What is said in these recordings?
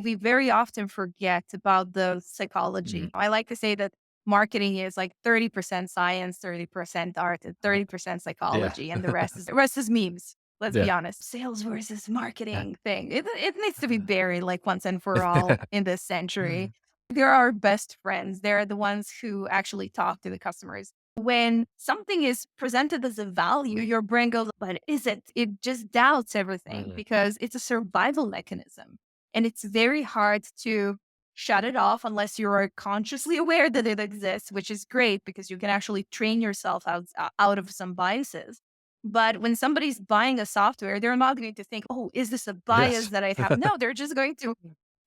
We very often forget about the psychology. Mhm. I like to say that marketing is like 30% science, 30% art, and Uh-huh. 30% Yeah. psychology, and the rest is memes. Let's Yeah. be honest. Sales versus marketing thing. It needs to be buried like once and for all in this century. They're our best friends. They're the ones who actually talk to the customers. When something is presented as a value, your brain goes, but is it? It just doubts everything Mhm. because it's a survival mechanism. And it's very hard to shut it off unless you are consciously aware that it exists, which is great because you can actually train yourself out of some biases. But when somebody's buying a software, they're not going to think, oh, is this a bias Yes. that I have? No, they're just going to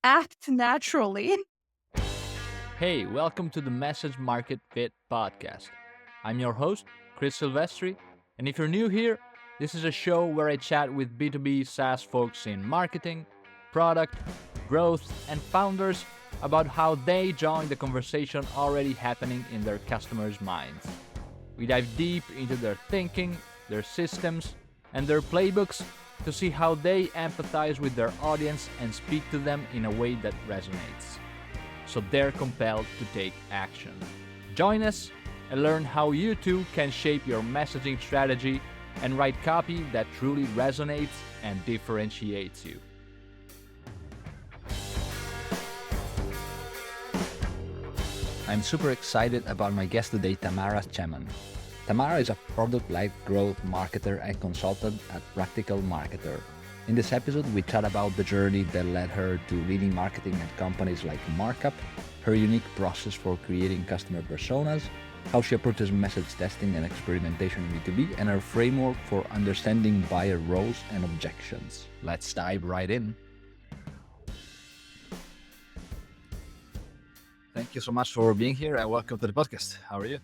act naturally. Hey, welcome to the Message Market Fit podcast. I'm your host, Chris Silvestri, and if you're new here, this is a show where I chat with B2B SaaS folks in marketing, product, growth, and founders about how they join the conversation already happening in their customers' minds. We dive deep into their thinking, their systems, and their playbooks to see how they empathize with their audience and speak to them in a way that resonates, so they're compelled to take action. Join us and learn how you too can shape your messaging strategy and write copy that truly resonates and differentiates you. I'm super excited about my guest today, Tamara Ceman. Tamara is a product-led growth marketer and consultant at Practical Marketer. In this episode, we chat about the journey that led her to leading marketing at companies like Markup, her unique process for creating customer personas, how she approaches message testing and experimentation in B2B, and her framework for understanding buyer roles and objections. Let's dive right in. Thank you so much for being here and welcome to the podcast. How are you?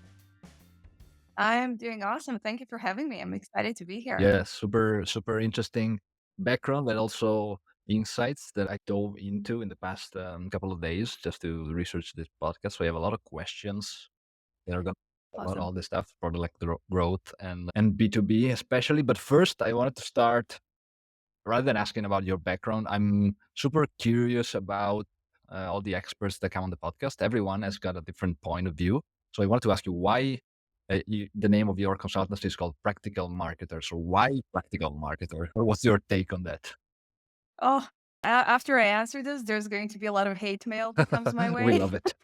I am doing awesome. Thank you for having me. I'm excited to be here. Yeah, super interesting background and also insights that I dove into in the past couple of days just to research this podcast. So I have a lot of questions that are going about Awesome. all this stuff for the like the growth and B2B especially. But first, I wanted to start rather than asking about your background. I'm super curious about all the experts that come on the podcast. Everyone has got a different point of view. So I wanted to ask you why the name of your consultancy is called Practical Marketer. So why Practical Marketer? Or what's your take on that? Oh, after I answer this, there's going to be a lot of hate mail that comes my We way. love it.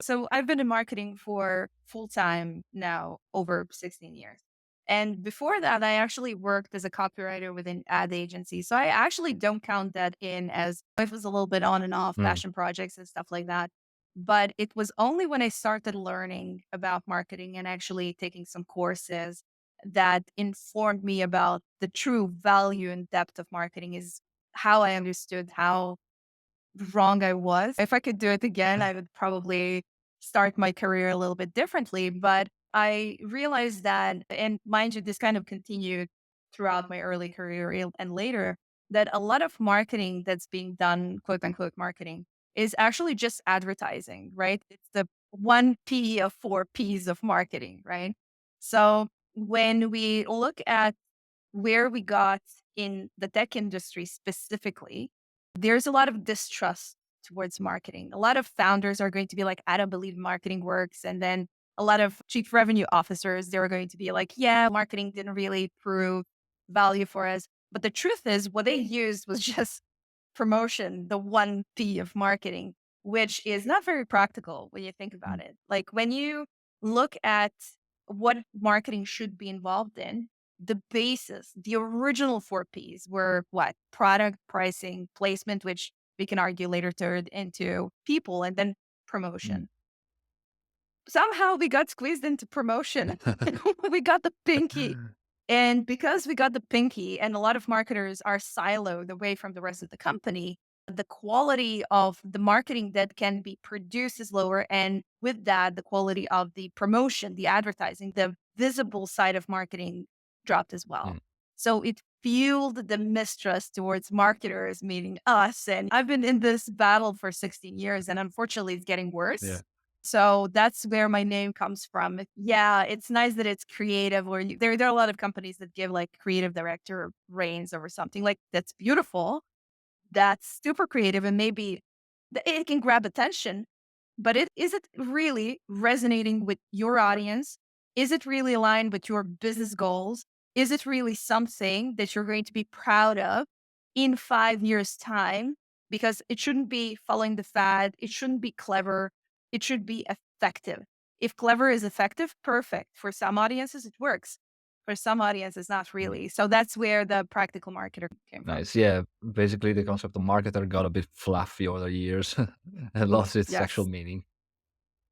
So I've been in marketing for full time now over 16 years. And before that, I actually worked as a copywriter within ad agency. So I actually don't count that in as it was a little bit on and off Mm, passion projects and stuff like that. But it was only when I started learning about marketing and actually taking some courses that informed me about the true value and depth of marketing is how I understood how wrong I was. If I could do it again, I would probably start my career a little bit differently. But I realized that, and mind you, this kind of continued throughout my early career and later, that a lot of marketing that's being done, quote unquote marketing, is actually just advertising, right? It's the one P of four P's of marketing, right? So when we look at where we got in the tech industry specifically, there's a lot of distrust towards marketing. A lot of founders are going to be like, I don't believe marketing works. And then a lot of chief revenue officers, they were going to be like, yeah, marketing didn't really prove value for us. But the truth is, what they used was just promotion, the one P of marketing, which is not very practical when you think about mm, it. Like when you look at what marketing should be involved in, the basis, the original four Ps were what? Product, pricing, placement, which we can argue later turned into people, and then mm. promotion. Somehow we got squeezed into promotion. We got the pinky. And because we got the pinky and a lot of marketers are siloed away from the rest of the company, the quality of the marketing that can be produced is lower. And with that, the quality of the promotion, the advertising, the visible side of marketing dropped as well. Mm. So it fueled the mistrust towards marketers, meaning us. And I've been in this battle for 16 years, and unfortunately, it's getting Yeah. worse. So that's where my name comes from. Yeah, it's nice that it's creative. Or there are a lot of companies that give like creative director reins over something like that's beautiful. that's super creative and maybe it can grab attention, but is it really resonating with your audience? Is it really aligned with your business goals? Is it really something that you're going to be proud of in 5 years' time? Because it shouldn't be following the fad. It shouldn't be clever. It should be effective. If clever is effective, perfect. For some audiences, it works. For some audiences, not Mm. really. So that's where the practical marketer came from. Nice. Yeah. Basically, the concept of marketer got a bit fluffy over the years and lost its actual Yes. meaning.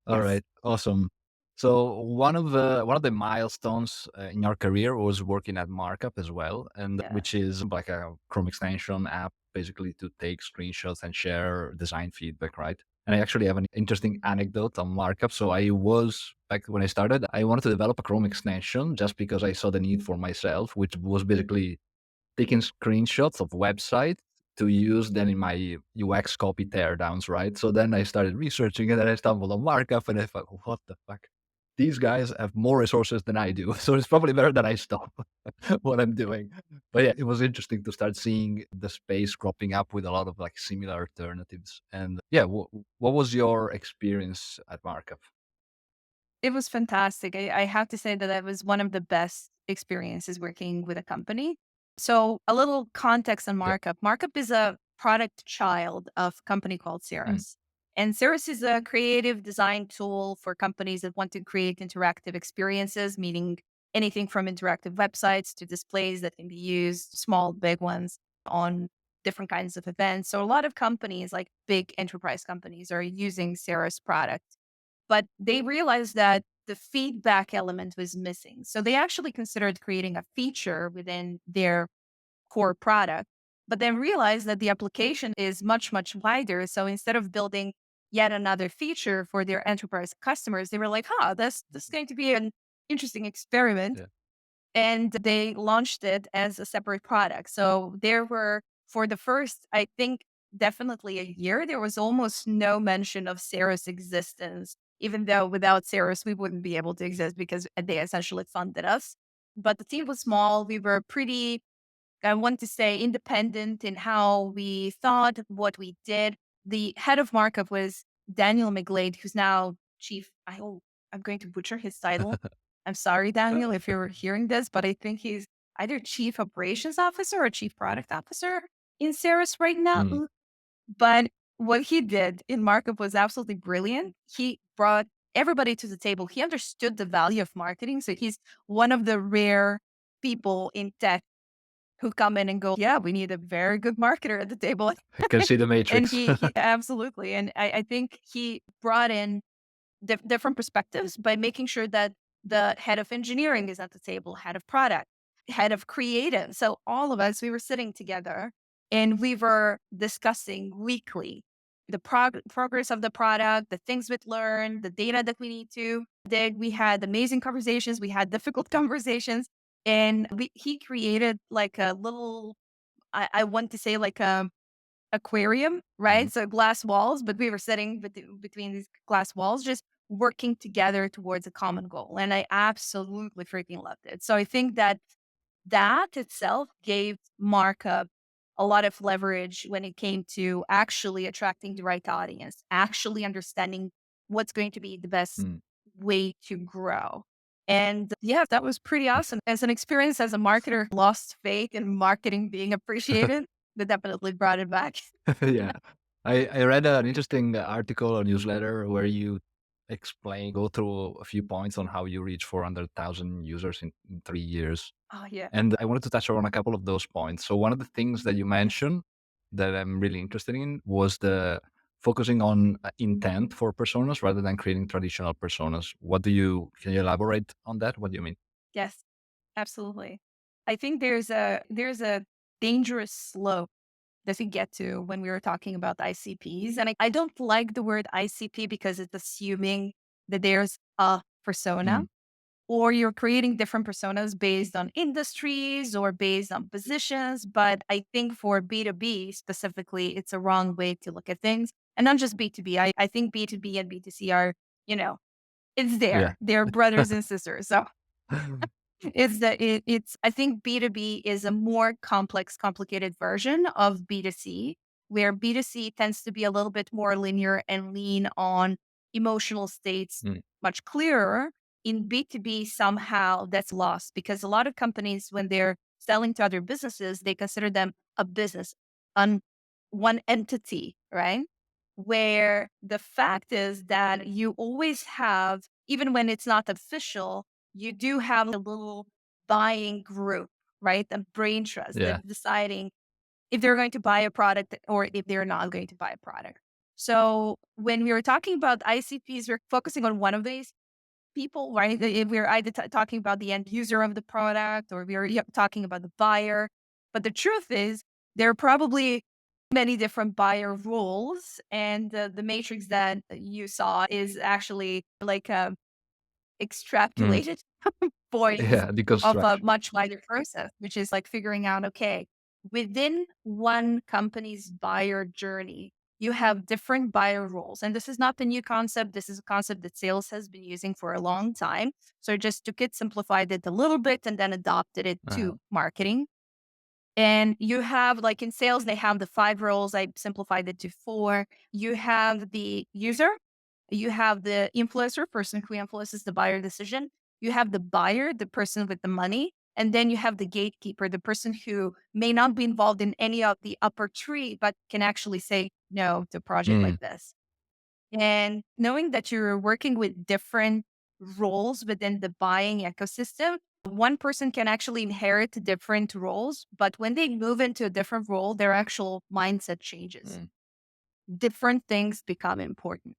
All Yes. right, awesome. So one of the milestones in your career was working at Markup as well, and Yeah. which is like a Chrome extension app, basically to take screenshots and share design feedback, right? And I actually have an interesting anecdote on Markup. So I was back when I started, I wanted to develop a Chrome extension just because I saw the need for myself, which was basically taking screenshots of websites to use then in my UX copy teardowns, right? So then I started researching it and I stumbled on Markup and I thought, what the fuck? These guys have more resources than I do. So it's probably better that I stop what I'm doing. But yeah, it was interesting to start seeing the space cropping up with a lot of like similar alternatives. And yeah, what was your experience at Markup? It was fantastic. I have to say that that was one of the best experiences working with a company. So, a little context on Yeah. Markup. Markup is a product child of a company called Mm. Cirrus. And Cirrus is a creative design tool for companies that want to create interactive experiences, meaning anything from interactive websites to displays that can be used, small, big ones, on different kinds of events. So, a lot of companies, like big enterprise companies, are using Cirrus product, but they realized that the feedback element was missing. So they actually considered creating a feature within their core product, but then realized that the application is much, much wider. So instead of building yet another feature for their enterprise customers, they were like, huh, this is going to be an interesting experiment, Yeah. and they launched it as a separate product. So there were, for the first, I think, definitely a year, there was almost no mention of Sarah's existence, even though without Sarah's, we wouldn't be able to exist because they essentially funded us. But the team was small. We were pretty, I want to say, independent in how we thought, what we did. The head of markup was Daniel McGlade, who's now chief. I'm going to butcher his title. I'm sorry, Daniel, if you're hearing this, but I think he's either chief operations officer or chief product officer in Ceres right now. Mm. But what he did in markup was absolutely brilliant. He brought everybody to the table. He understood the value of marketing. So he's one of the rare people in tech who come in and go, yeah, we need a very good marketer at the table. I can see the And matrix. he absolutely. And I think he brought in different perspectives by making sure that the head of engineering is at the table, head of product, head of creative. So all of us, we were sitting together and we were discussing weekly the progress of the product, the things we'd learned, the data that we need to dig. We had amazing conversations. We had difficult conversations. And he created like a little, I want to say like a aquarium, Mhm. right? So glass walls, but we were sitting between these glass walls, just working together towards a common goal. And I absolutely freaking loved it. So I think that that itself gave Markup a lot of leverage when it came to actually attracting the right audience, actually understanding what's going to be the best Mm. way to grow. And yeah, that was pretty awesome. As an experience as a marketer, lost faith in marketing being appreciated, but definitely brought it back. Yeah. I read an interesting article or newsletter where you go through a few points on how you reach 400,000 users in 3 years. Oh, yeah. And I wanted to touch on a couple of those points. So one of the things that you mentioned that I'm really interested in was the focusing on intent for personas rather than creating traditional personas. Can you elaborate on that? What do you mean? Yes, absolutely. I think there's a dangerous slope that we get to when we were talking about ICPs. And I don't like the word ICP because it's assuming that there's a persona, Mm. or you're creating different personas based on industries or based on positions. But I think for B2B specifically, it's a wrong way to look at things. And not just B2B. I think B2B and B2C are, you know, it's Yeah. there. They're brothers and sisters. So it's I think B2B is a more complex, complicated version of B2C. where B2C tends to be a little bit more linear and lean on emotional states Mm. much clearer. In B2B, somehow that's lost because a lot of companies, when they're selling to other businesses, they consider them a business, on one entity, right? Where the fact is that you always have, even when it's not official, you do have a little buying group, right? The brain trust Yeah. that deciding if they're going to buy a product or if they're not going to buy a product. So when we were talking about ICPs, we're focusing on one of these people, right? If we're either talking about the end user of the product or we're talking about the buyer. But the truth is, there are probably many different buyer roles. And the matrix that you saw is actually like Mm. extrapolated points Yeah, the of a construction. much wider process, which is like figuring out, okay, within one company's buyer journey, you have different buyer roles. And this is not the new concept. This is a concept that sales has been using for a long time. So I just took it, simplified it a little bit, and then adopted it Uh-huh. to marketing. And you have, like in sales, they have the 5 roles. I simplified it to 4. You have the user, you have the influencer, person who influences the buyer decision. You have the buyer, the person with the money. And then you have the gatekeeper, the person who may not be involved in any of the upper tree, but can actually say no to a project Mm. like this. And knowing that you're working with different roles within the buying ecosystem, one person can actually inherit different roles, but when they move into a different role, their actual mindset changes. Mm. Different things become important.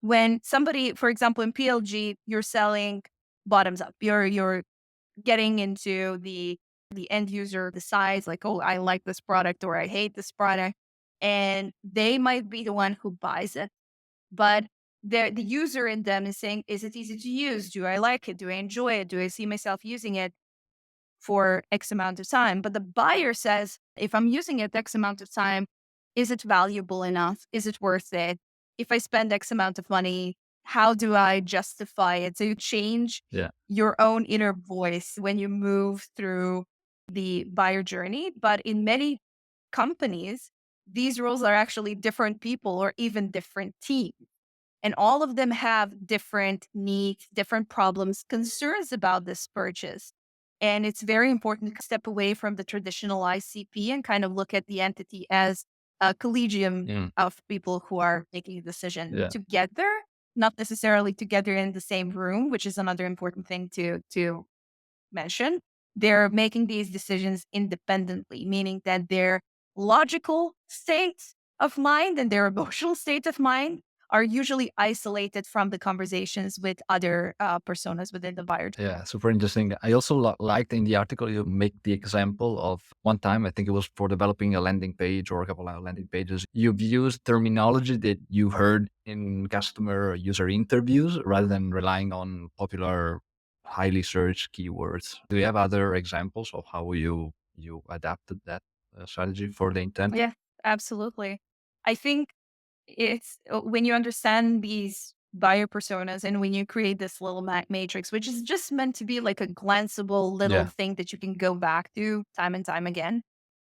When somebody, for example, in PLG, you're selling bottoms up. You're getting into the end user decides like, oh, I like this product or I hate this product. And they might be the one who buys it, but the user in them is saying, is it easy to use? Do I like it? Do I enjoy it? Do I see myself using it for X amount of time? But the buyer says, if I'm using it X amount of time, is it valuable enough? Is it worth it? If I spend X amount of money, how do I justify it? So you change Yeah. your own inner voice when you move through the buyer journey. But in many companies, these roles are actually different people or even different teams. And all of them have different needs, different problems, concerns about this purchase. And it's very important to step away from the traditional ICP and kind of look at the entity as a collegium Mm. of people who are making a decision Yeah. together, not necessarily together in the same room, which is another important thing to mentioned, they're making these decisions independently, meaning that their logical state of mind and their emotional state of mind are usually isolated from the conversations with other personas within the buyer. Yeah, super interesting. I also liked in the article you make the example of one time, I think it was for developing a landing page or a couple of landing pages. You've used terminology that you heard in customer or user interviews rather than relying on popular, highly searched keywords. Do you have other examples of how you adapted that strategy for the intent? Yeah, absolutely. I think it's when you understand these buyer personas and when you create this little matrix, which is just meant to be like a glanceable little Yeah. thing that you can go back to time and time again.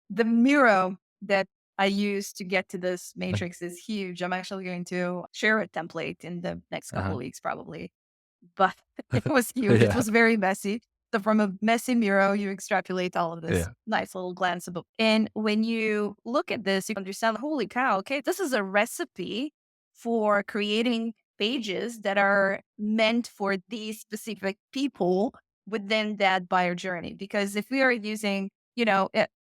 The mirror that I use to get to this matrix is huge. I'm actually going to share a template in the next couple Uh-huh. of weeks, probably. But it was huge. It Yeah. was very messy. So from a messy mirror, you extrapolate all of this Yeah. nice little glanceable. And when you look at this, you understand, holy cow, okay, this is a recipe for creating pages that are meant for these specific people within that buyer journey. Because if we are using,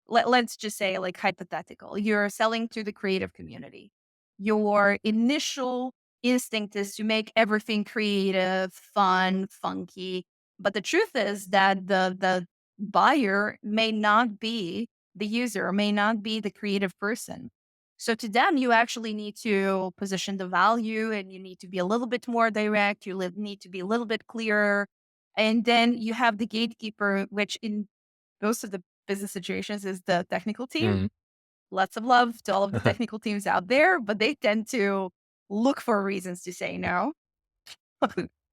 let's just say like hypothetical, you're selling to the creative community. Your initial instinct is to make everything creative, fun, funky. But the truth is that the buyer may not be the user, may not be the creative person. So to them, you actually need to position the value and you need to be a little bit more direct. You need to be a little bit clearer. And then you have the gatekeeper, which in most of the business situations is the technical team. Mm. Lots of love to all of the technical teams out there, but they tend to look for reasons to say no.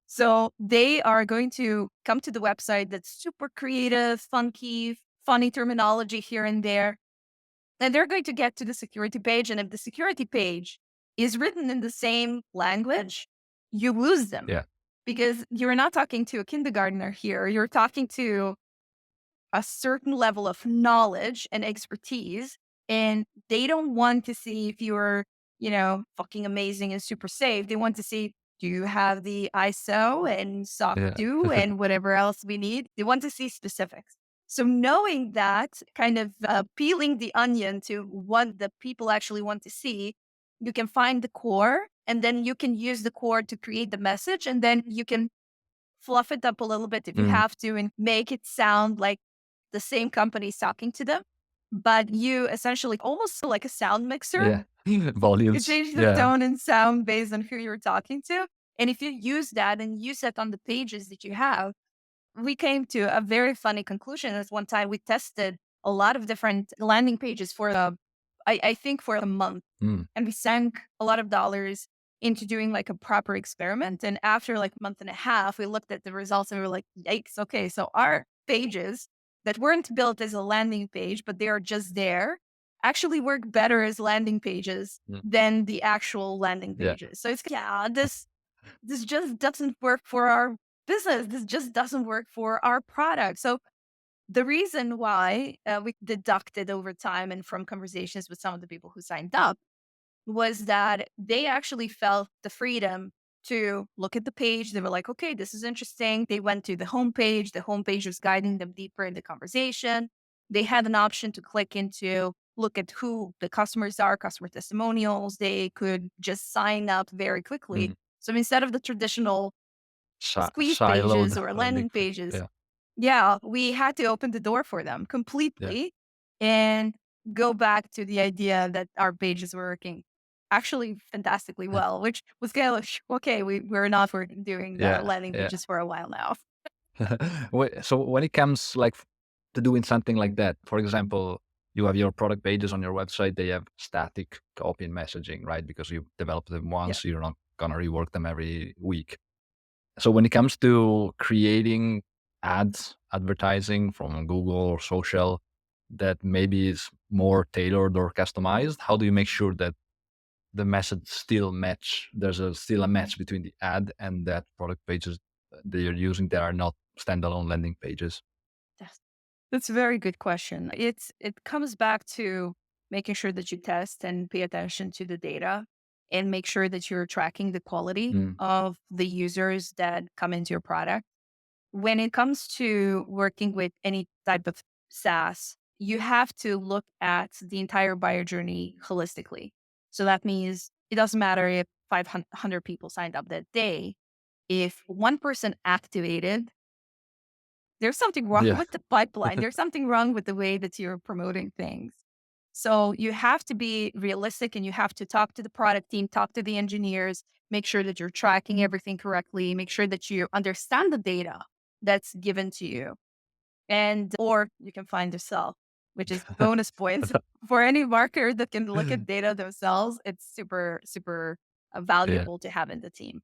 So they are going to come to the website that's super creative, funky, funny terminology here and there. And they're going to get to the security page. And if the security page is written in the same language, you lose them Yeah. because you're not talking to a kindergartner here. You're talking to a certain level of knowledge and expertise, and they don't want to see if you're, fucking amazing and super safe. They want to see, do you have the ISO and SOC Yeah. 2 and whatever else we need? They want to see specifics. So knowing that, kind of peeling the onion to what the people actually want to see, you can find the core, and then you can use the core to create the message, and then you can fluff it up a little bit if you Mm. have to and make it sound like the same company is talking to them. But you essentially almost like a sound mixer. Yeah. You Volumes. change the Yeah. tone and sound based on who you're talking to. And if you use that and use that on the pages that you have, we came to a very funny conclusion. As one time we tested a lot of different landing pages for I think for a month, Mm. and we sank a lot of dollars into doing like a proper experiment. And after like a month and a half, we looked at the results and we were like, yikes, okay, so our pages that weren't built as a landing page, but they are just there, actually work better as landing pages Mm. than the actual landing Yeah. pages. So it's, yeah, this just doesn't work for our business. This just doesn't work for our product. So the reason why we deducted over time and from conversations with some of the people who signed up was that they actually felt the freedom to look at the page. They were like, okay, this is interesting. They went to the homepage. The homepage was guiding them deeper in the conversation. They had an option to click into, look at who the customers are, customer testimonials. They could just sign up very quickly. Mm. So instead of the traditional squeeze pages Siloed or landing landing page. pages, Yeah. yeah, we had to open the door for them Yeah. completely and go back to the idea that our pages were working actually fantastically well, which was kind of like, okay, we're not doing the Yeah. landing Yeah. pages for a while now. So when it comes like to doing something like that, for example, you have your product pages on your website, they have static copy and messaging, right? Because you developed them Yeah. once, you're not gonna rework them every week. So when it comes to creating ads, advertising from Google or social that maybe is more tailored or customized, how do you make sure that the message still match? There's still a match between the ad and that product pages that you're using that are not standalone landing pages. Yes. That's a very good question. It comes back to making sure that you test and pay attention to the data and make sure that you're tracking the quality Mm. of the users that come into your product. When it comes to working with any type of SaaS, you have to look at the entire buyer journey holistically. So that means it doesn't matter if 500 people signed up that day. If one person activated, there's something wrong Yeah. with the pipeline. There's something wrong with the way that you're promoting things. So you have to be realistic and you have to talk to the product team, talk to the engineers, make sure that you're tracking everything correctly, make sure that you understand the data that's given to you. And or you can find yourself, which is bonus points for any marketer that can look at data themselves. It's super, super Yeah. valuable to have in the team.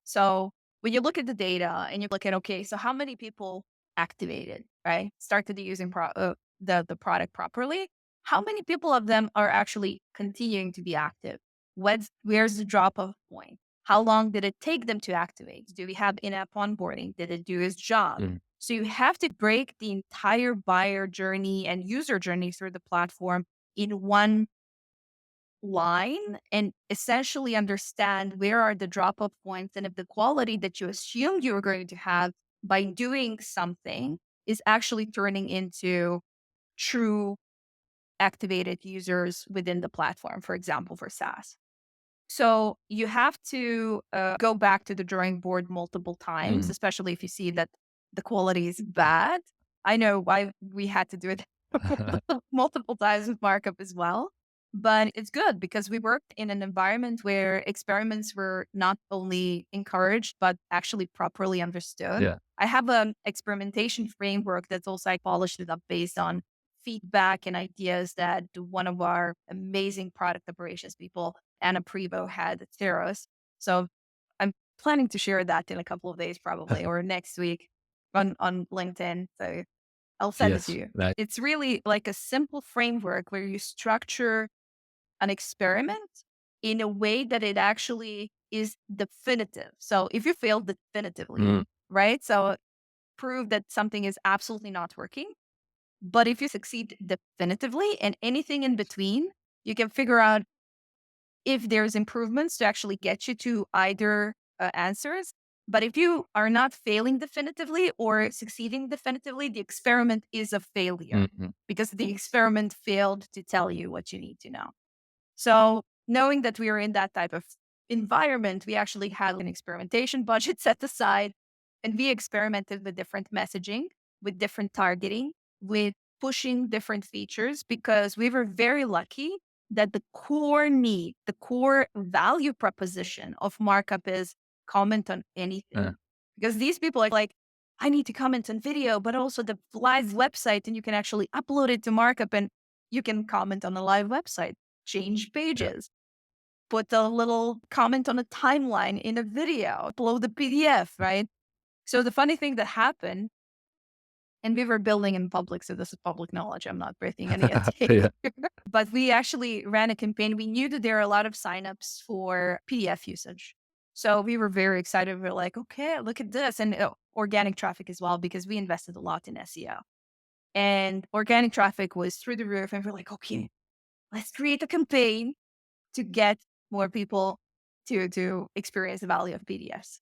So when you look at the data and you look at, okay, so how many people activated, right? Started using the product properly. How many people of them are actually continuing to be active? Where's the drop off point? How long did it take them to activate? Do we have in-app onboarding? Did it do its job? Mm. So you have to break the entire buyer journey and user journey through the platform in one line and essentially understand where are the drop off points and if the quality that you assumed you were going to have by doing something is actually turning into true activated users within the platform, for example, for SaaS. So you have to go back to the drawing board multiple times, Mm. especially if you see that the quality is bad. I know why we had to do it multiple times with Markup as well. But it's good because we worked in an environment where experiments were not only encouraged, but actually properly understood. Yeah. I have an experimentation framework that's also I polished it up based on feedback and ideas that one of our amazing product operations people, Anna Prevo, had at Theros. So I'm planning to share that in a couple of days, probably, or next week on LinkedIn. So I'll send it to Yes. you. Right. It's really like a simple framework where you structure an experiment in a way that it actually is definitive. So if you fail definitively, Mm, right? So prove that something is absolutely not working. But if you succeed definitively and anything in between, you can figure out if there's improvements to actually get you to either answers. But if you are not failing definitively or succeeding definitively, the experiment is a failure mhm, because the experiment failed to tell you what you need to know. So knowing that we were in that type of environment, we actually had an experimentation budget set aside and we experimented with different messaging, with different targeting, with pushing different features because we were very lucky that the core need, the core value proposition of Markup is comment on uh, anything. Because these people are like, I need to comment on video, but also the live website, and you can actually upload it to Markup and you can comment on the live website, change yeah. pages, put a little comment on a timeline in a video, upload the PDF, right? So the funny thing that happened, and we were building in public, so this is public knowledge. I'm not breaking any NDA. Yeah. But we actually ran a campaign. We knew that there are a lot of signups for PDF usage. So we were very excited. We were like, okay, look at this. And organic traffic as well, because we invested a lot in SEO. And organic traffic was through the roof. And we're like, okay, let's create a campaign to get more people to experience the value of PDFs.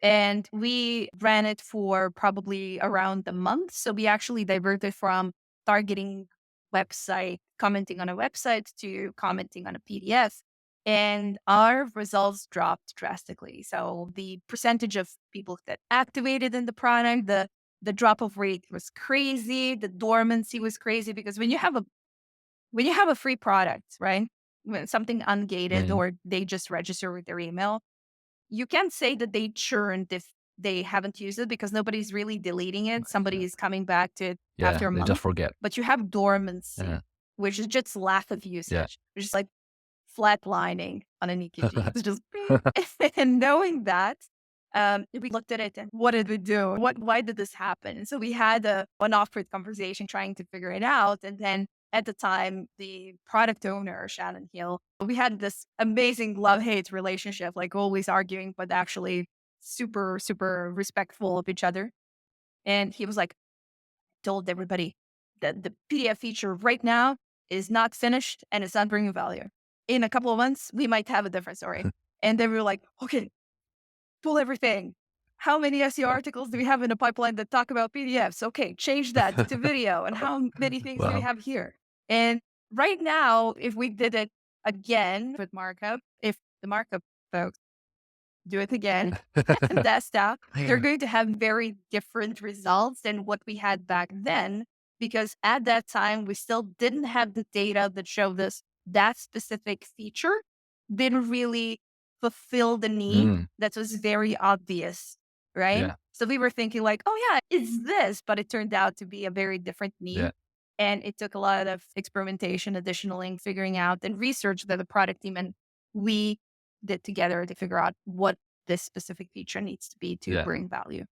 And we ran it for probably around a month. So we actually diverted from targeting website, commenting on a website to commenting on a PDF. And our results dropped drastically. So the percentage of people that activated in the product, the drop of rate was crazy. The dormancy was crazy because when you have a free product, right? When something ungated Mhm. or they just register with their email, you can't say that they churned if they haven't used it because nobody's really deleting it. Somebody is coming back to it Yeah. after a They just month. forget. But you have dormancy, Yeah. which is just lack of Yeah. usage, which is like flatlining on an EKG. It's just beep. And knowing that, we looked at it and what did we do? Why did this happen? And so we had an awkward conversation trying to figure it out. And then at the time, the product owner, Shannon Hill, we had this amazing love-hate relationship, like always arguing, but actually super, super respectful of each other. And he was like, told everybody that the PDF feature right now is not finished and it's not bringing value. In a couple of months, we might have a different story. And they were like, okay, pull everything. How many SEO articles do we have in the pipeline that talk about PDFs? Okay, change that to video. And how many things do we Wow. have here? And right now, if we did it again with markup, if the markup folks do it again and desktop, they're going to have very different results than what we had back then. Because at that time, we still didn't have the data that showed us that specific feature didn't really fulfill the need Mm, that was very obvious, right? yeah. So we were thinking like, oh yeah, it's this, but it turned out to be a very different need. Yeah. And it took a lot of experimentation, additionally, figuring out and research that the product team and we did together to figure out what this specific feature needs to be to Yeah. bring value.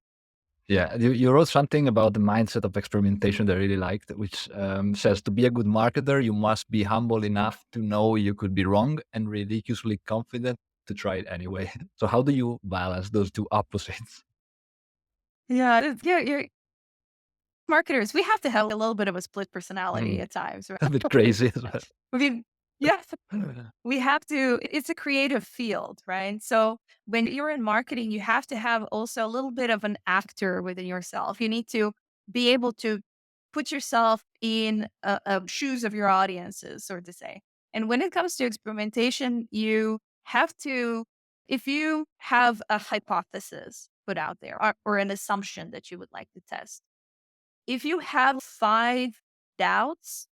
Yeah. You wrote something about the mindset of experimentation that I really liked, which says to be a good marketer, you must be humble enough to know you could be wrong and ridiculously confident to try it anyway. So how do you balance those two opposites? Yeah, you're marketers. We have to have a little bit of a split personality Mm, at times, a right? bit crazy as well. I mean, yeah, we have to. It's a creative field, right? So when you're in marketing, you have to have also a little bit of an actor within yourself. You need to be able to put yourself in shoes of your audiences, so to say. And when it comes to experimentation, you have to, if you have a hypothesis put out there or an assumption that you would like to test, if you have five doubts,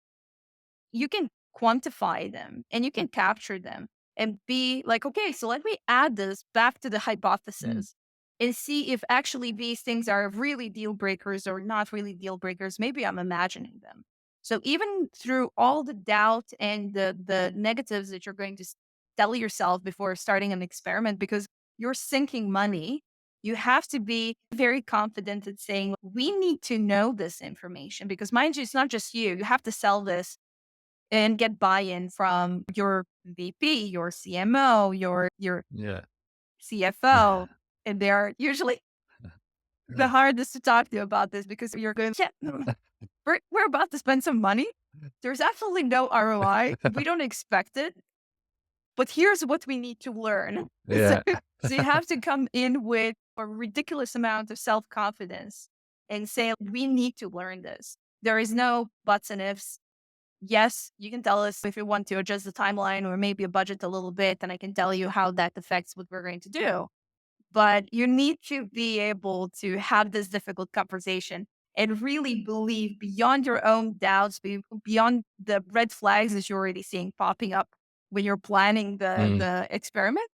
you can quantify them and you can capture them and be like, okay, so let me add this back to the Mm, hypothesis and see if actually these things are really deal breakers or not really deal breakers. Maybe I'm imagining them. So even through all the doubt and the negatives that you're going to tell yourself before starting an experiment, because you're sinking money You have to be very confident in saying, we need to know this information because, mind you, it's not just you. You have to sell this and get buy-in from your VP, your CMO, your Yeah. CFO. And they're usually the hardest to talk to about this because you're going, yeah, we're about to spend some money. There's absolutely no ROI. We don't expect it. But here's what we need to learn. So, Yeah. so you have to come in with a ridiculous amount of self confidence and say, we need to learn this. There is no buts and ifs. Yes, you can tell us if you want to adjust the timeline or maybe a budget a little bit, and I can tell you how that affects what we're going to do. But you need to be able to have this difficult conversation and really believe beyond your own doubts, beyond the red flags that you're already seeing popping up when you're planning the Mm. the experiment.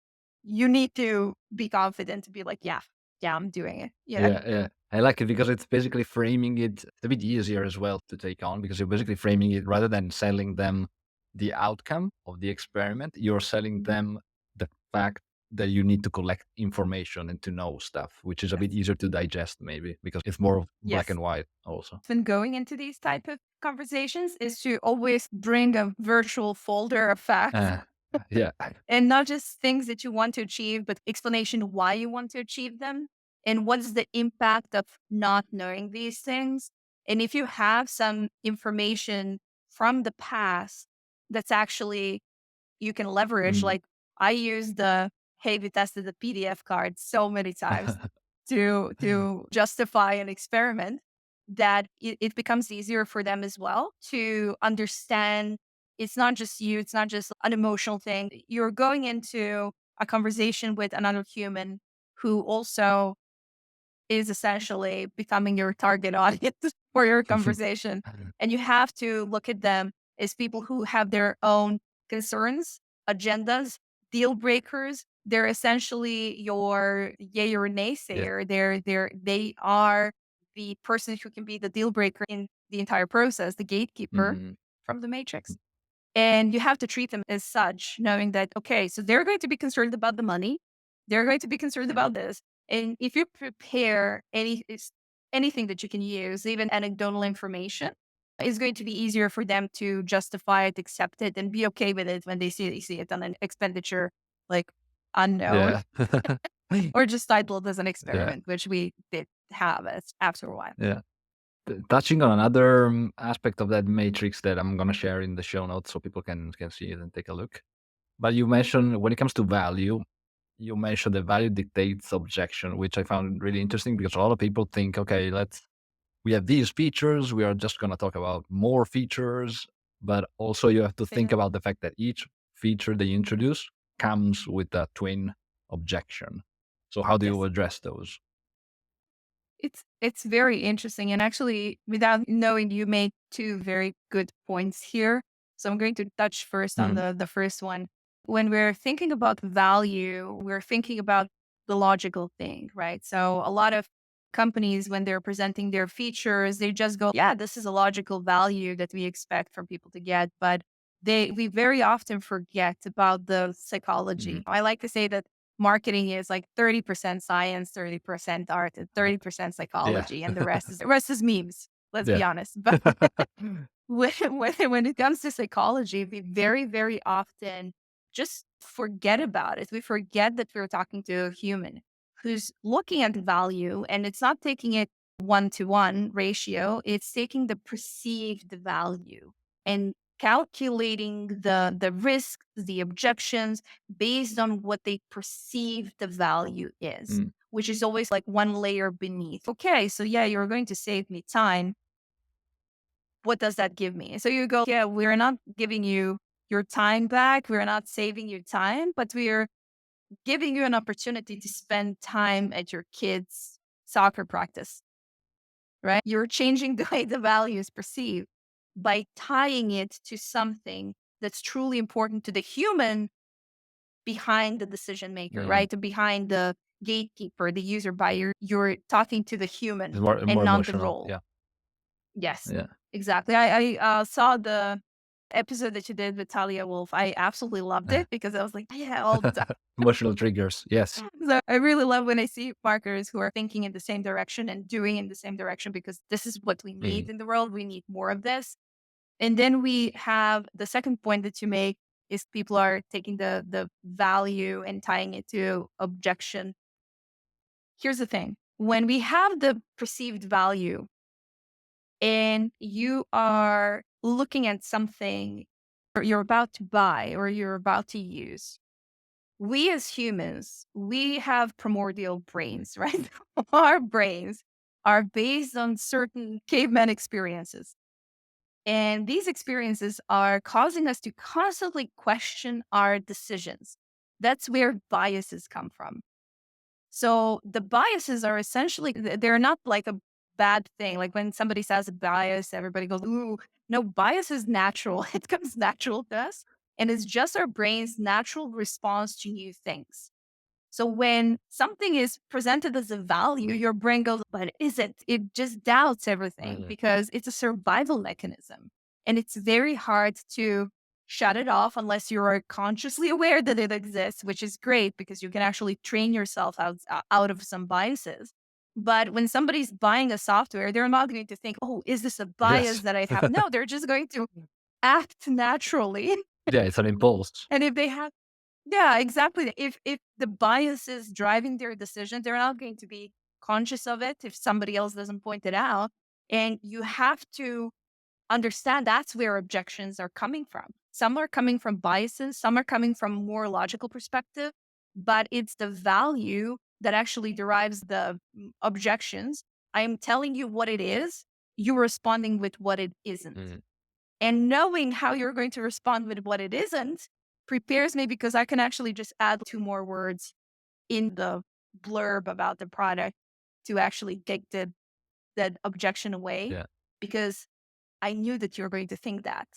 You need to be confident to be like, yeah, yeah, I'm doing it. Yeah. Yeah, yeah. I like it because it's basically framing it a bit easier as well to take on because you're basically framing it rather than selling them the outcome of the experiment, you're selling them the fact that you need to collect information and to know stuff, which is a bit Yes. easier to digest maybe because it's more black Yes. and white also. When going into these type of conversations is to always bring a virtual folder of facts Uh, yeah. and not just things that you want to achieve, but explanation why you want to achieve them and what's the impact of not knowing these things. And if you have some information from the past that's actually you can leverage, Mm. like I use the hey, we tested the PDF card so many times to justify an experiment that it becomes easier for them as well to understand it's not just you, it's not just an emotional thing. You're going into a conversation with another human who also is essentially becoming your target audience for your conversation. And you have to look at them as people who have their own concerns, agendas, deal breakers. They're essentially your yay or Yeah. naysayer. They are the person who can be the deal breaker in the entire process, the gatekeeper Mhm. from the matrix. And you have to treat them as such, knowing that, okay, so they're going to be concerned about the money. They're going to be concerned about this. And if you prepare anything that you can use, even anecdotal information, it's going to be easier for them to justify it, accept it, and be okay with it when they see it on an expenditure like unknown Yeah. or just titled as an Yeah. experiment, which we did have as after a while. Yeah. Touching on another aspect of that matrix that I'm gonna share in the show notes so people can see it and take a look. But you mentioned when it comes to value, you mentioned the value dictates objection, which I found really interesting because a lot of people think, okay, we have these features, we are just gonna talk about more features, but also you have to think Fair. about the fact that each feature that you introduce comes with a twin objection. So how do you Yes. address those? It's very interesting, and actually, without knowing, you made two very good points here. So I'm going to touch first on Mhm. the first one. When we're thinking about value, we're thinking about the logical thing, right? So a lot of companies, when they're presenting their features, they just go, "Yeah, this is a logical value that we expect from people to get," but we very often forget about the Mhm. psychology. I like to say that marketing is like 30% science, 30% art, and 30% Yeah. psychology, and the rest is memes. Let's be Yeah. honest. But when it comes to psychology, we very, very often just forget about it. We forget that we're talking to a human who's looking at the value and it's not taking it 1-to-1 ratio, it's taking the perceived value and calculating the risks, the objections based on what they perceive the value is, Mm. which is always like one layer beneath. Okay, so yeah, you're going to save me time. What does that give me? So you go, yeah, we're not giving you your time back. We're not saving you time, but we're giving you an opportunity to spend time at your kids' soccer practice, right? You're changing the way the value is perceived by tying it to something that's truly important to the human behind the decision maker, Mhm. right? Behind the gatekeeper, the user buyer. You're talking to the It's human more and not the emotional. role. Yeah. Yes, Yeah. exactly. I saw the episode that you did with Talia Wolf, I absolutely loved it because I was like, yeah, all the time. Emotional triggers. Yes. So I really love when I see marketers who are thinking in the same direction and doing in the same direction because this is what we need Mhm. in the world. We need more of this. And then we have the second point that you make is people are taking the value and tying it to objection. Here's the thing. When we have the perceived value and you are looking at something or you're about to buy or you're about to use, we as humans, we have primordial brains, right? Our brains are based on certain caveman experiences. And these experiences are causing us to constantly question our decisions. That's where biases come from. So the biases are essentially, they're not like a bad thing. Like when somebody says a bias, everybody goes, ooh, no, bias is natural. It comes natural to us. And it's just our brain's natural response to new things. So when something is presented as a value, your brain goes, but is it? It just doubts everything Mhm. because it's a survival mechanism. And it's very hard to shut it off unless you are consciously aware that it exists, which is great because you can actually train yourself out of some biases. But when somebody's buying a software, they're not going to think, oh, is this a bias Yes. that I have? No, they're just going to act naturally. Yeah, it's an impulse. And if they have yeah, exactly. If the bias is driving their decision, they're not going to be conscious of it if somebody else doesn't point it out. And you have to understand that's where objections are coming from. Some are coming from biases, some are coming from more logical perspective, but it's the value that actually derives the objections. I am telling you what it is, you're responding with what it isn't. Mhm. And knowing how you're going to respond with what it isn't prepares me because I can actually just add two more words in the blurb about the product to actually take that objection away Yeah. because I knew that you're going to think that.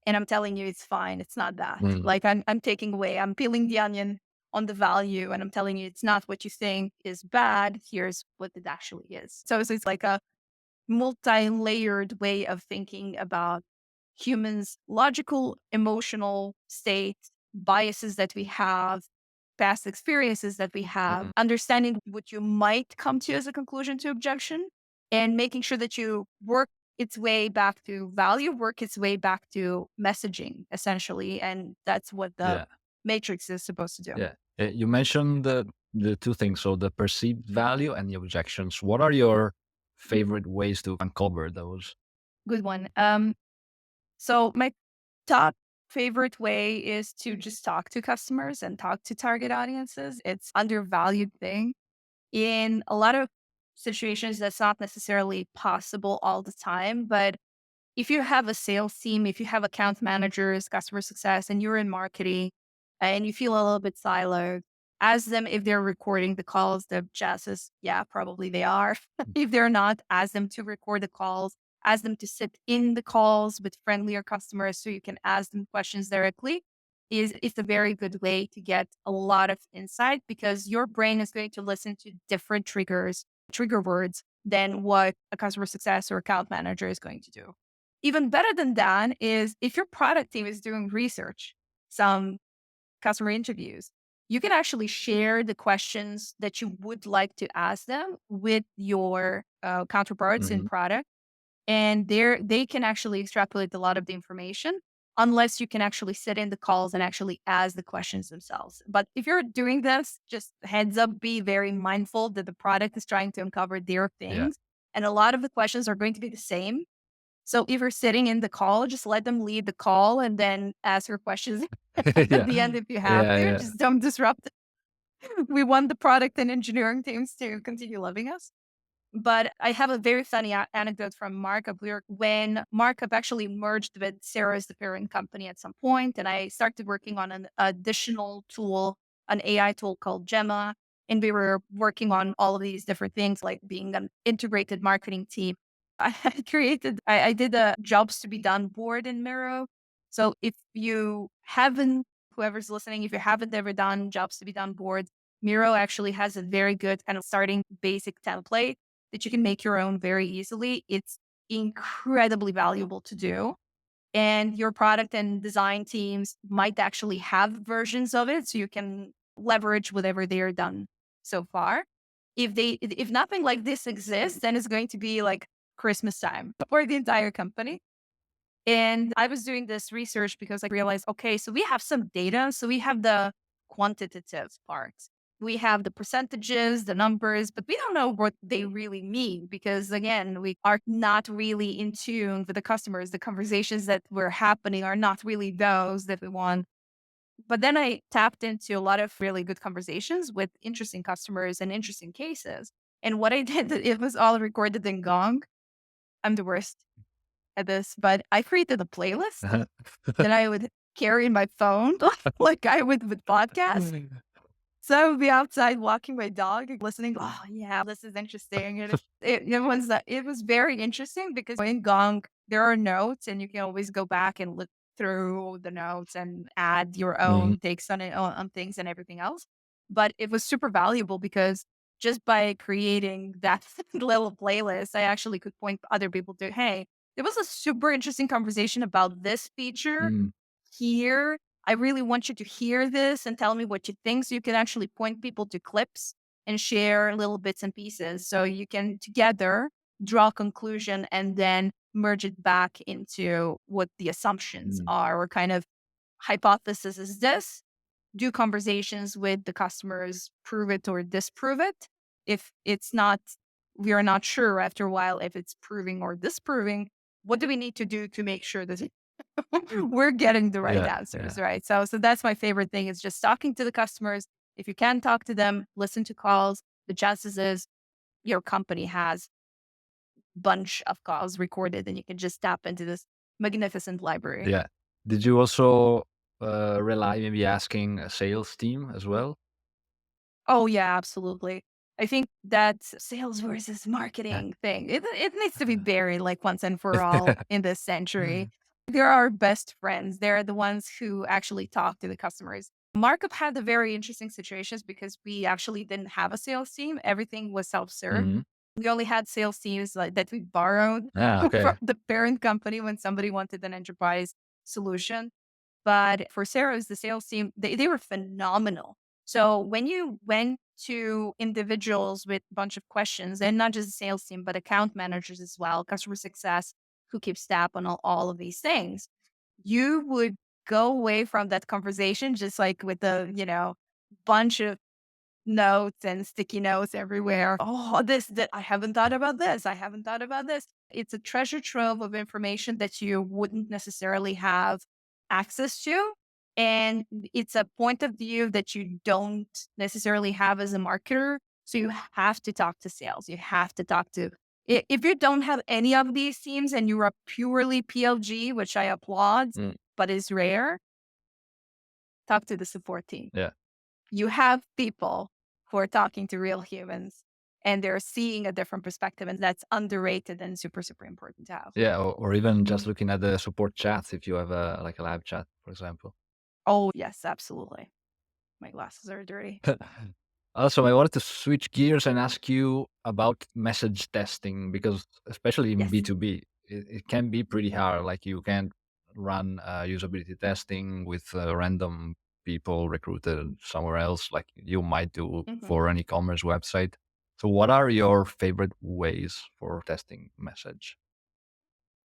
And I'm telling you it's fine. It's not that. Mhm. Like I'm taking away, I'm peeling the onion on the value and I'm telling you it's not what you think is bad. Here's what it actually is. So it's like a multi-layered way of thinking about humans' logical, emotional state, biases that we have, past experiences that we have, Mhm. understanding what you might come to as a conclusion to objection, and making sure that you work its way back to value, work its way back to messaging, essentially. And that's what the Yeah. matrix is supposed to do. Yeah. You mentioned the two things, so the perceived value and the objections. What are your favorite ways to uncover those? Good one. So my top favorite way is to just talk to customers and talk to target audiences. It's undervalued thing. In a lot of situations, that's not necessarily possible all the time, but if you have a sales team, if you have account managers, customer success, and you're in marketing and you feel a little bit siloed, ask them if they're recording the calls. The jazz is, yeah, probably they are. If they're not, ask them to record the calls, ask them to sit in the calls with friendlier customers so you can ask them questions directly. It's a very good way to get a lot of insight because your brain is going to listen to different trigger words than what a customer success or account manager is going to do. Even better than that is if your product team is doing research, some customer interviews, you can actually share the questions that you would like to ask them with your counterparts in Mhm. product. And they can actually extrapolate a lot of the information unless you can actually sit in the calls and actually ask the questions themselves. But if you're doing this, just heads up, be very mindful that the product is trying to uncover their Yeah. things. And a lot of the questions are going to be the same, so if you're sitting in the call, just let them lead the call and then ask your questions at Yeah. the end if you have Yeah, to. yeah. Just don't disrupt it. We want the product and engineering teams to continue loving us. But I have a very funny anecdote from Markup. When Markup actually merged with Sarah's, the parent company, at some point, and I started working on an additional tool, an AI tool called Gemma. And we were working on all of these different things, like being an integrated marketing team. I did a jobs to be done board in Miro. So if you haven't, whoever's listening, if you haven't ever done jobs to be done boards, Miro actually has a very good kind of starting basic template that you can make your own very easily. It's incredibly valuable to do. And your product and design teams might actually have versions of it so you can leverage whatever they're done so far. If nothing like this exists, then it's going to be like Christmas time for the entire company. And I was doing this research because I realized, okay, so we have some data. So we have the quantitative parts. We have the percentages, the numbers, but we don't know what they really mean because, again, we are not really in tune with the customers. The conversations that were happening are not really those that we want. But then I tapped into a lot of really good conversations with interesting customers and interesting cases. And what I did, it was all recorded in Gong. I'm the worst at this, but I created a playlist that I would carry in my phone, like I would with podcasts. So I would be outside walking my dog, listening. Oh yeah, this is interesting. And it was very interesting because in Gong there are notes, and you can always go back and look through the notes and add your Mhm. own takes on it on things and everything else. But it was super valuable because just by creating that little playlist, I actually could point other people to, hey, there was a super interesting conversation about this feature Mm. here. I really want you to hear this and tell me what you think. So you can actually point people to clips and share little bits and pieces. So you can together draw a conclusion and then merge it back into what the assumptions Mm. are or kind of hypothesis is this. Do conversations with the customers, prove it or disprove it. If it's not, we are not sure after a while if it's proving or disproving. What do we need to do to make sure that we're getting the right Yeah, answers, yeah. right? So that's my favorite thing is just talking to the customers. If you can talk to them, listen to calls. The chances is your company has bunch of calls recorded, and you can just tap into this magnificent library. Yeah. Did you also, rely maybe asking a sales team as well? Oh yeah, absolutely. I think that sales versus Yeah. marketing thing, it needs to be buried like once and for all in this century. They're our best friends. They're the ones who actually talk to the customers. Markup had the very interesting situations because we actually didn't have a sales team. Everything was self-serve. Mhm. We only had sales teams like that we borrowed Ah, from okay. the parent company when somebody wanted an enterprise solution. But for Sarah's, the sales team, they were phenomenal. So when you went to individuals with a bunch of questions, and not just the sales team, but account managers as well, customer success, who keeps tab on all of these things, you would go away from that conversation just like with a, bunch of notes and sticky notes everywhere. Oh, this that I haven't thought about this. I haven't thought about this. It's a treasure trove of information that you wouldn't necessarily have access to. And it's a point of view that you don't necessarily have as a marketer. So you have to talk to sales. You have to talk to if you don't have any of these teams and you're a purely PLG, which I applaud, Mm, but is rare, talk to the support team. yeah. You have people who are talking to real humans and they're seeing a different perspective, and that's underrated and super, super important to have. Yeah, or even just looking at the support chats if you have a like a live chat, for example. Oh, yes, absolutely. My glasses are dirty. Also, I wanted to switch gears and ask you about message testing because especially in Yes. B2B, it can be pretty hard. Like you can't run usability testing with random people recruited somewhere else like you might do Mhm. for an e-commerce website. So what are your favorite ways for testing message?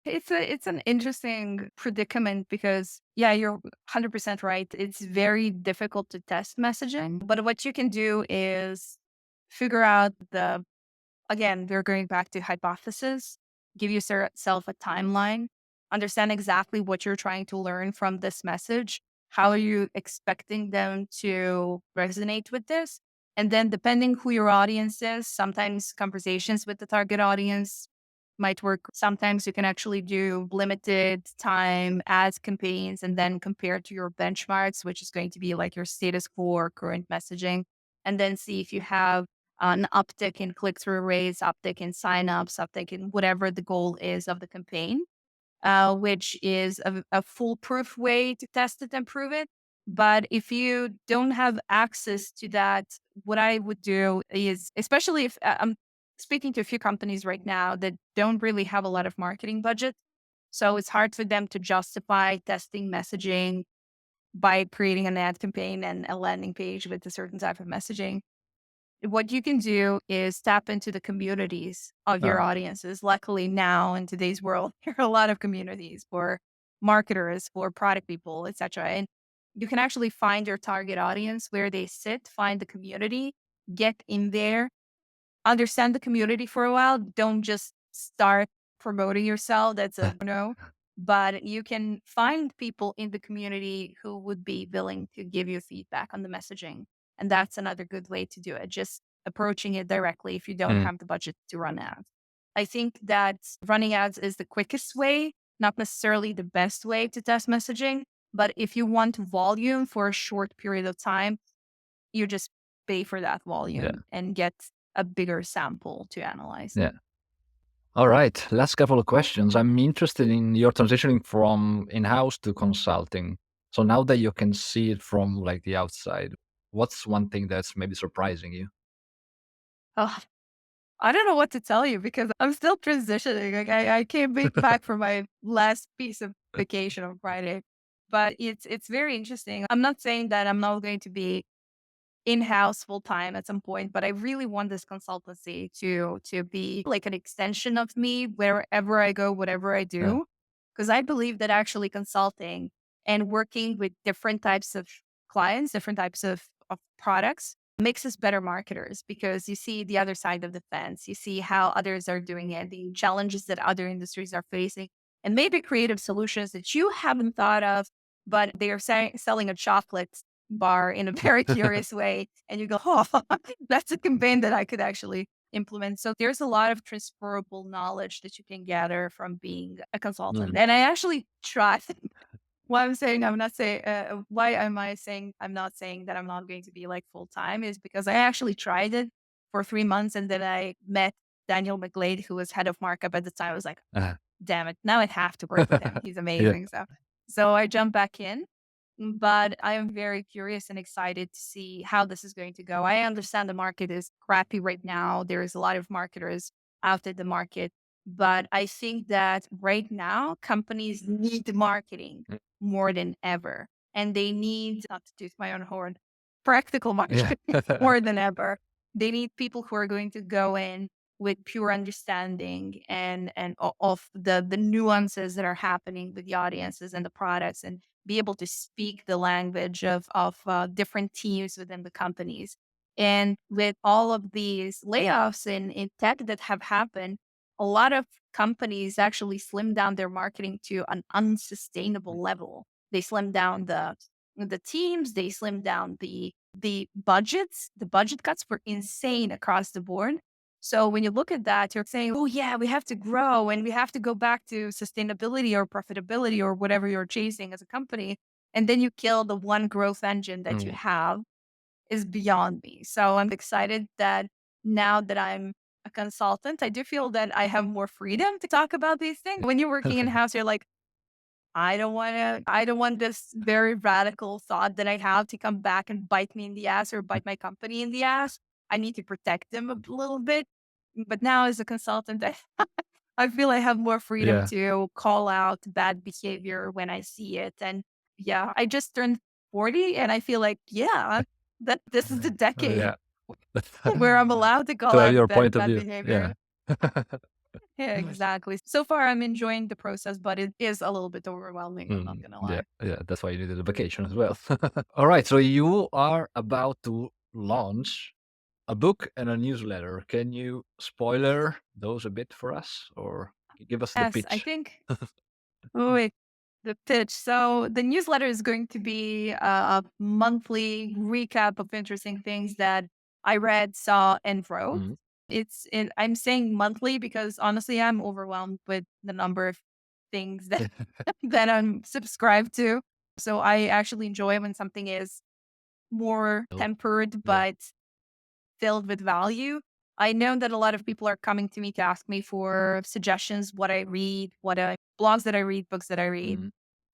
It's an interesting predicament because yeah, you're 100% right. It's very difficult to test messaging, but what you can do is figure out the again, we're going back to hypothesis. Give yourself a timeline. Understand exactly what you're trying to learn from this message. How are you expecting them to resonate with this? And then, depending who your audience is, sometimes conversations with the target audience might work. Sometimes you can actually do limited time ads campaigns and then compare to your benchmarks, which is going to be like your status quo or current messaging, and then see if you have an uptick in click-through rates, uptick in signups, uptick in whatever the goal is of the campaign, which is a foolproof way to test it and prove it. But if you don't have access to that, what I would do is, especially if I'm speaking to a few companies right now that don't really have a lot of marketing budget, So it's hard for them to justify testing messaging by creating an ad campaign and a landing page with a certain type of messaging. What you can do is tap into the communities of your Uh, audiences. Luckily, now in today's world, there are a lot of communities for marketers, for product people, etc. And you can actually find your target audience where they sit, find the community, get in there, understand the community for a while. Don't just start promoting yourself. That's a no. But you can find people in the community who would be willing to give you feedback on the messaging. And that's another good way to do it. Just approaching it directly if you don't mm, have the budget to run ads. I think that running ads is the quickest way, not necessarily the best way to test messaging. But if you want volume for a short period of time, you just pay for that yeah, volume and get a bigger sample to analyze. yeah. All right. Last couple of questions. I'm interested in your transitioning from in-house to consulting. So now that you can see it from like the outside, what's one thing that's maybe surprising you? Oh, I don't know what to tell you because I'm still transitioning. Like I came back from my last piece of vacation on Friday, but it's very interesting. I'm not saying that I'm not going to be in-house full time at some point, but I really want this consultancy to be like an extension of me wherever I go, whatever I Yeah. do. Because I believe that actually consulting and working with different types of clients, different types of products makes us better marketers because you see the other side of the fence. You see how others are doing it, the challenges that other industries are facing, and maybe creative solutions that you haven't thought of, but they are selling a chocolate bar in a very curious way. And you go, oh, that's a campaign that I could actually implement. So there's a lot of transferable knowledge that you can gather from being a consultant. Mhm. And I actually try why I'm saying I'm not saying why am I saying I'm not saying that I'm not going to be like full time is because I actually tried it for 3 months and then I met Daniel McGlade, who was head of Markup at the time. I was like, Uh, damn it, now I have to work with him. He's yeah. amazing. So I jumped back in, but I am very curious and excited to see how this is going to go. I understand the market is crappy right now. There is a lot of marketers out in the market, but I think that right now companies need marketing Mm, more than ever. And they need, not to toot my own horn, practical yeah. marketing more than ever. They need people who are going to go in with pure understanding of the nuances that are happening with the audiences and the products and be able to speak the language of different teams within the companies. And with all of these layoffs in tech that have happened, a lot of companies actually slim down their marketing to an unsustainable level. They slim down the teams, they slim down the budgets. The budget cuts were insane across the board. So when you look at that, you're saying, oh yeah, we have to grow and we have to go back to sustainability or profitability or whatever you're chasing as a company. And then you kill the one growth engine that you Mm, have is beyond me. So I'm excited that now that I'm a consultant, I do feel that I have more freedom to talk about these things. When you're working in house, you're like, I don't want this very radical thought that I have to come back and bite me in the ass or bite my company in the ass. I need to protect them a little bit. But now as a consultant, I feel I have more freedom yeah. to call out bad behavior when I see it. And yeah, I just turned 40 and I feel like, yeah, that this is the decade Yeah. where I'm allowed to To call have out your point of bad view. Yeah. behavior. Yeah, exactly. So far, I'm enjoying the process, but it is a little bit overwhelming. I'm not Mm, gonna yeah, lie. yeah, that's why you needed a vacation as well. All right, so you are about to launch a book and a newsletter. Can you spoiler those a bit for us or give us the Yes, I pitch? think. Oh, wait, the pitch. So the newsletter is going to be a monthly recap of interesting things that I read, saw, and wrote. Mhm. I'm saying monthly because honestly, I'm overwhelmed with the number of things that that I'm subscribed to. So I actually enjoy when something is more Oh, tempered, yeah. but filled with value. I know that a lot of people are coming to me to ask me for suggestions, what I read, blogs that I read, books that I read, Mhm.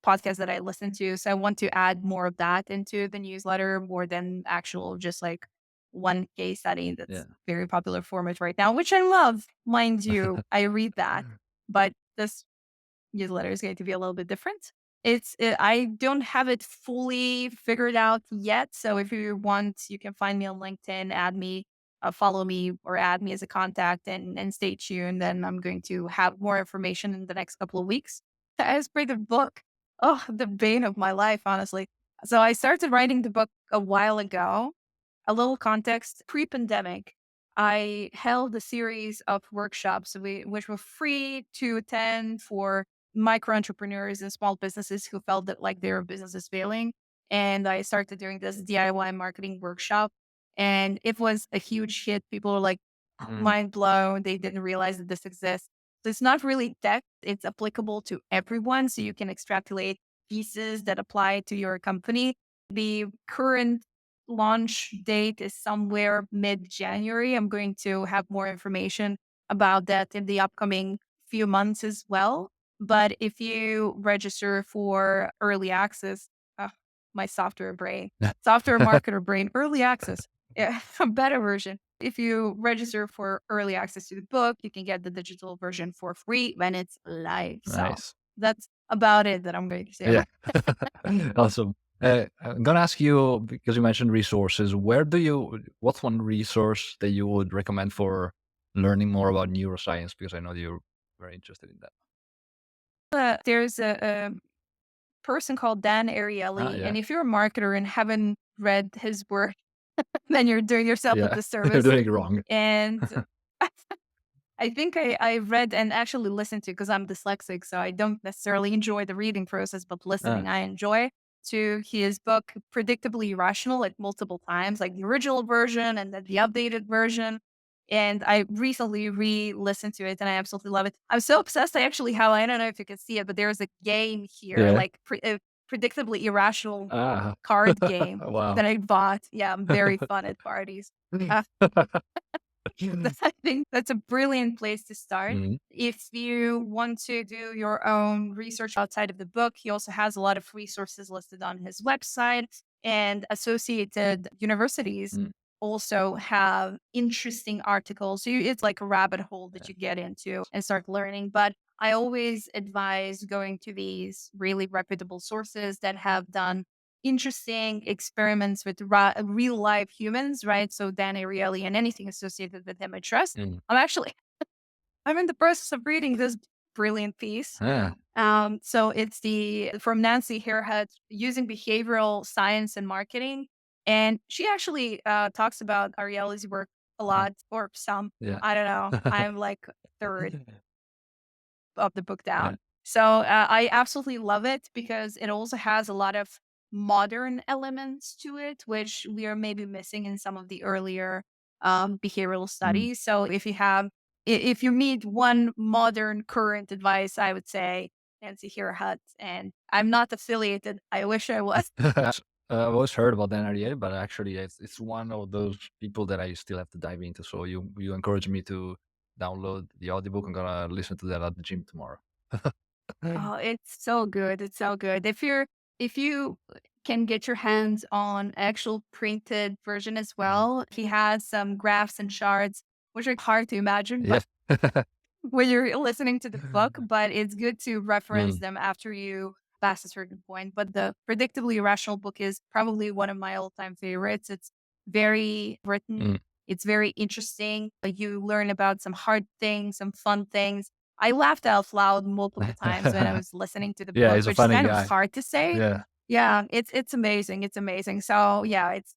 podcasts that I listen to. So I want to add more of that into the newsletter more than actual just like one case study Yeah. that's very popular format right now, which I love, mind you. I read that, but this newsletter is going to be a little bit different. I don't have it fully figured out yet. So if you want, you can find me on LinkedIn, add me, follow me, or add me as a contact, and stay tuned. Then I'm going to have more information in the next couple of weeks. As for the book, oh, the bane of my life, honestly. So I started writing the book a while ago. A little context, pre-pandemic, I held a series of workshops which were free to attend for micro entrepreneurs and small businesses who felt that like their business is failing. And I started doing this DIY marketing workshop, and it was a huge hit. People were like Mm. mind blown. They didn't realize that this exists. So it's not really tech, it's applicable to everyone. So you can extrapolate pieces that apply to your company. The current launch date is somewhere mid January. I'm going to have more information about that in the upcoming few months as well. But if you register for early access, uh, my software marketer brain, early access, yeah, a better version. If you register for early access to the book, you can get the digital version for free when it's live. So Nice. that's about it that I'm going to say Yeah. about. Awesome. I'm gonna ask you because you mentioned resources. What's one resource that you would recommend for learning more about neuroscience? Because I know you're very interested in that. There's a person called Dan Ah, Ariely, yeah, and if you're a marketer and haven't read his work, then you're doing yourself a yeah. You're disservice. doing it wrong. And I think I read and actually listened to, because I'm dyslexic, so I don't necessarily enjoy the reading process, but Ah, listening I enjoy, to his book Predictably Irrational, like multiple times, like the original version and then the updated version. And I recently re-listened to it and I absolutely love it. I'm so obsessed. I don't know if you can see it, but there's a game here, yeah. like predictably irrational Ah. card game Wow. that I bought. Yeah, I'm very fun at parties. Uh, I think that's a brilliant place to start. Mhm. If you want to do your own research outside of the book, he also has a lot of resources listed on his website, and associated universities Mm. also have interesting articles. So it's like a rabbit hole that you get into and start learning. But I always advise going to these really reputable sources that have done interesting experiments with real life humans, right? So Dan Ariely and anything associated with him I trust. Mm. I'm actually I'm in the process of reading this brilliant piece. Ah, So it's the from Nancy Hairhead, using behavioral science and marketing, and she actually talks about Ariely's work a ah, lot, or some. yeah. I don't know. I'm like third of the book Yeah. down. So I absolutely love it because it also has a lot of modern elements to it, which we are maybe missing in some of the earlier behavioral Mm. studies. So if you need one modern current advice, I would say Nancy Hut. And I'm not affiliated. I wish I was. I've always heard about Dan Ariely, but actually, it's one of those people that I still have to dive into. So you encourage me to download the audiobook. I'm gonna listen to that at the gym tomorrow. Oh, it's so good. It's so good. If you can get your hands on actual printed version as Mhm. well, he has some graphs and charts, which are hard to imagine, Yeah. but when you're listening to the book, but it's good to reference Mm, them after you pass a certain point. But the Predictably Irrational book is probably one of my all-time favorites. It's very written. mm. It's very interesting. You learn about some hard things, some fun things. I laughed out loud multiple times when I was listening to the Yeah, book, he's a which is funny kind of guy. hard to say. Yeah, Yeah, it's amazing. It's amazing. So yeah, it's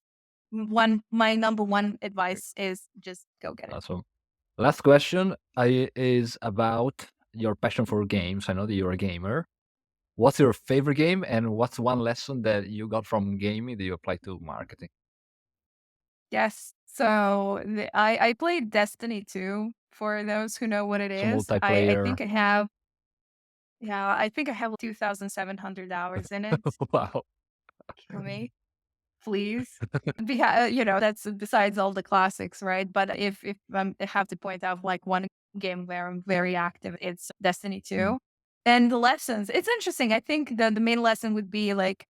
one my number one advice is just go get it. awesome. Last question is about your passion for games. I know that you're a gamer. What's your favorite game, and what's one lesson that you got from gaming that you apply to marketing? Yes. So I played Destiny 2, for those who know what it So is. I multiplayer. think I have, yeah, I think I have 2,700 hours in it. Wow. Kill me, please. That's besides all the classics, right? But if I have to point out like one game where I'm very active, it's Destiny Mm. 2. And the lessons, it's interesting. I think the main lesson would be like,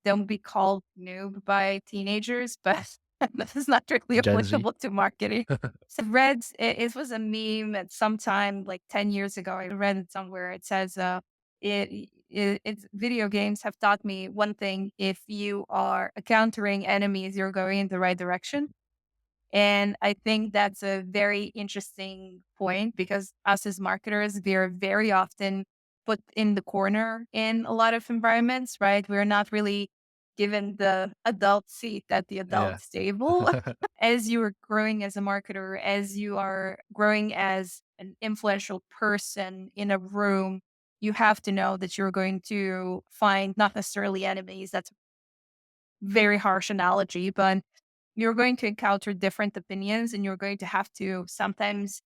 don't be called noob by teenagers, but This is not directly Gen Z. applicable to marketing. So read it was a meme at some time like 10 years ago. I read it somewhere. It says it's video games have taught me one thing: if you are encountering enemies, you're going in the right direction. And I think that's a very interesting point because us as marketers, we are very often put in the corner in a lot of environments, right? We're not really given the adult seat at the Yeah. adult table. As you are growing as a marketer, as you are growing as an influential person in a room, you have to know that you're going to find not necessarily enemies. That's a very harsh analogy, but you're going to encounter different opinions and you're going to have to sometimes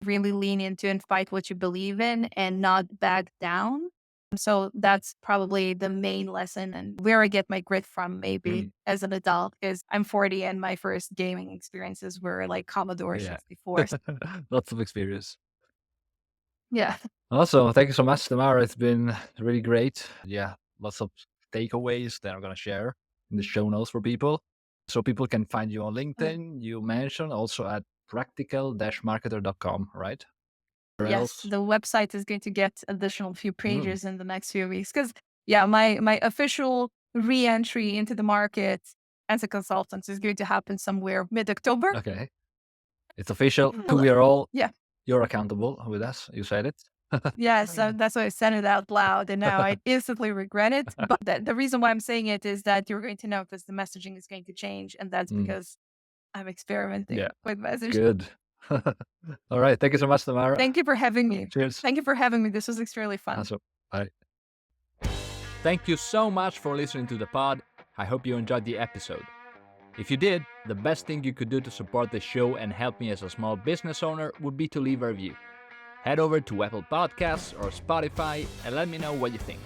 really lean into and fight what you believe in and not back down. So that's probably the main lesson and where I get my grit from maybe Mm, as an adult because I'm 40 and my first gaming experiences were like Commodore yeah. 64. Lots of experience. Yeah. Awesome. Thank you so much, Tamara. It's been really great. Yeah, lots of takeaways that I'm going to share in the show notes for people. So people can find you on Mm. LinkedIn. You mentioned also at practical-marketer.com, right? Where Yes, else? the website is going to get additional few Mm, pages in the next few weeks because yeah, my official re-entry into the market as a consultant is going to happen somewhere mid-October. okay. It's official. Well, We are all, yeah, you're accountable with us. You said it. yeah. So that's why I said it out loud, and now I instantly regret it. But the reason why I'm saying it is that you're going to notice the messaging is going to change, and that's Mm, because I'm experimenting yeah, with messaging. good. All right. Thank you so much, Tamara. Thank you for having me. Cheers. Thank you for having me. This was extremely fun. Awesome. Bye. Thank you so much for listening to the pod. I hope you enjoyed the episode. If you did, the best thing you could do to support the show and help me as a small business owner would be to leave a review. Head over to Apple Podcasts or Spotify and let me know what you think.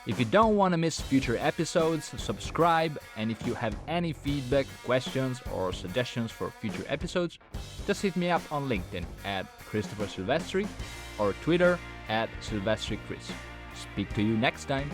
If you don't want to miss future episodes, subscribe, and if you have any feedback, questions, or suggestions for future episodes, just hit me up on LinkedIn at Christopher Silvestri or Twitter at SilvestriChris. Speak to you next time.